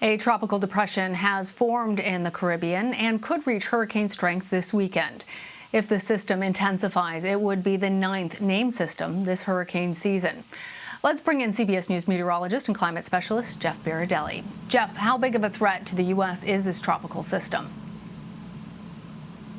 A tropical depression has formed in the Caribbean and could reach hurricane strength this weekend. If the system intensifies, it would be the 9th named system this hurricane season. Let's bring in CBS News meteorologist and climate specialist Jeff Berardelli. Jeff, how big of a threat to the U.S. is this tropical system?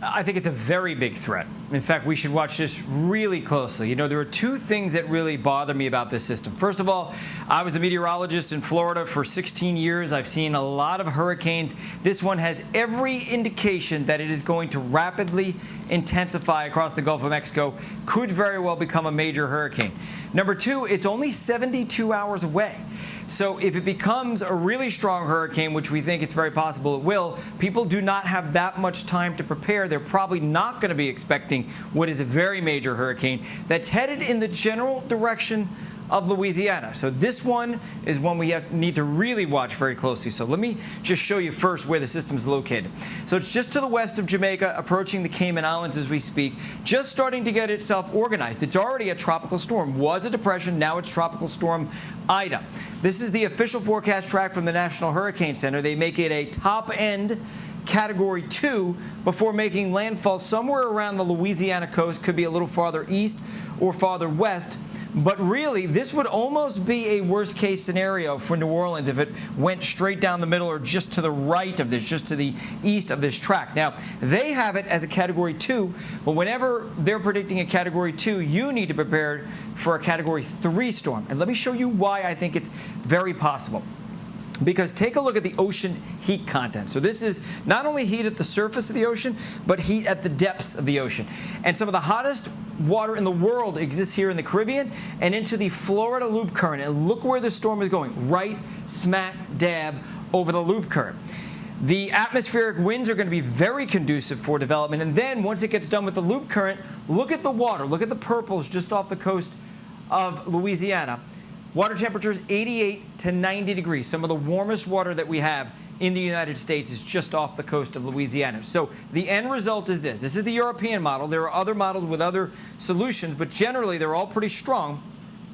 I think it's a very big threat. In fact, we should watch this really closely. You know, there are two things that really bother me about this system. First of all, I was a meteorologist in Florida for 16 years. I've seen a lot of hurricanes. This one has every indication that it is going to rapidly intensify across the Gulf of Mexico, could very well become a major hurricane. Number two, it's only 72 hours away. So if it becomes a really strong hurricane, which we think it's very possible it will, people do not have that much time to prepare. They're probably not going to be expecting what is a very major hurricane that's headed in the general direction of Louisiana. So this one is one we need to really watch very closely. So let me just show you first where the system is located. So it's just to the west of Jamaica, approaching the Cayman Islands as we speak, just starting to get itself organized. It's already a tropical storm. Was a depression, now it's Tropical Storm Ida. This is the official forecast track from the National Hurricane Center. They make it a top-end Category 2 before making landfall somewhere around the Louisiana coast, could be a little farther east or farther west. But really, this would almost be a worst-case scenario for New Orleans if it went straight down the middle or just to the right of this, just to the east of this track. Now, they have it as a Category 2, but whenever they're predicting a Category 2, you need to prepare for a Category 3 storm. And let me show you why I think it's very possible. Because take a look at the ocean heat content. So this is not only heat at the surface of the ocean, but heat at the depths of the ocean. And some of the hottest water in the world exists here in the Caribbean and into the Florida loop current. And look where the storm is going, right smack dab over the loop current. The atmospheric winds are going to be very conducive for development. And then once it gets done with the loop current, look at the water. Look at the purples just off the coast of Louisiana. Water temperatures 88 to 90 degrees. Some of the warmest water that we have in the United States is just off the coast of Louisiana. So the end result is this. This is the European model. There are other models with other solutions, but generally they're all pretty strong.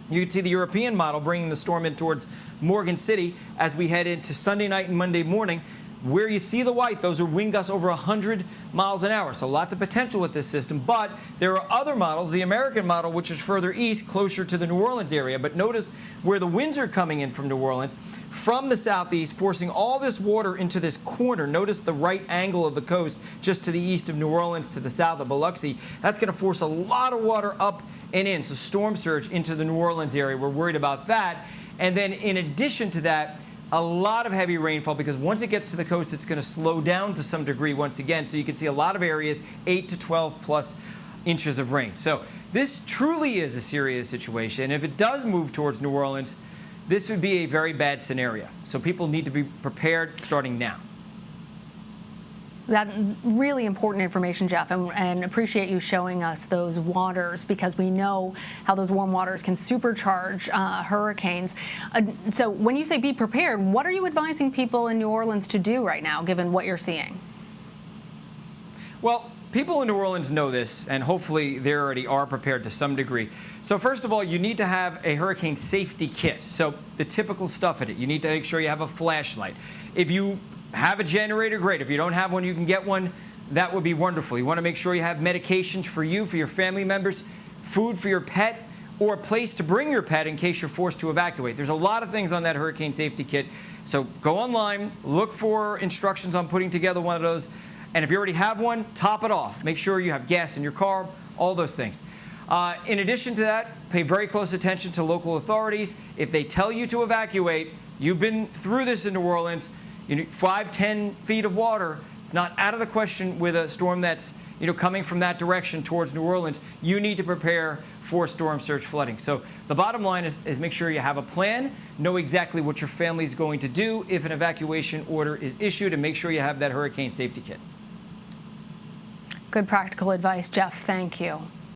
You can see the European model bringing the storm in towards Morgan City as we head into Sunday night and Monday morning. Where you see the white, those are wind gusts over 100 miles an hour. So lots of potential with this system. But there are other models, the American model, which is further east, closer to the New Orleans area. But notice where the winds are coming in from New Orleans, from the southeast, forcing all this water into this corner. Notice the right angle of the coast, just to the east of New Orleans, to the south of Biloxi. That's going to force a lot of water up and in. So storm surge into the New Orleans area. We're worried about that. And then in addition to that, a lot of heavy rainfall, because once it gets to the coast, it's going to slow down to some degree once again. So you can see a lot of areas, 8 to 12 plus inches of rain. So this truly is a serious situation. If it does move towards New Orleans, this would be a very bad scenario. So people need to be prepared starting now. That really important information, Jeff, and appreciate you showing us those waters, because we know how those warm waters can supercharge hurricanes. So when you say be prepared, what are you advising people in New Orleans to do right now, given what you're seeing? Well, people in New Orleans know this, and hopefully they already are prepared to some degree. So first of all, you need to have a hurricane safety kit. So the typical stuff in it. You need to make sure you have a flashlight. If you have a generator, great. If you don't have one, you can get one. That would be wonderful. You want to make sure you have medications for you, for your family members, food for your pet, or a place to bring your pet in case you're forced to evacuate. There's a lot of things on that hurricane safety kit. So go online, look for instructions on putting together one of those. And if you already have one, top it off. Make sure you have gas in your car, all those things. In addition to that, pay very close attention to local authorities. If they tell you to evacuate, you've been through this in New Orleans, 5-10 feet of water. It's not out of the question with a storm that's coming from that direction towards New Orleans. You need to prepare for storm surge flooding. So the bottom line is make sure you have a plan, know exactly what your family is going to do if an evacuation order is issued, and make sure you have that hurricane safety kit. Good practical advice, Jeff. Thank you.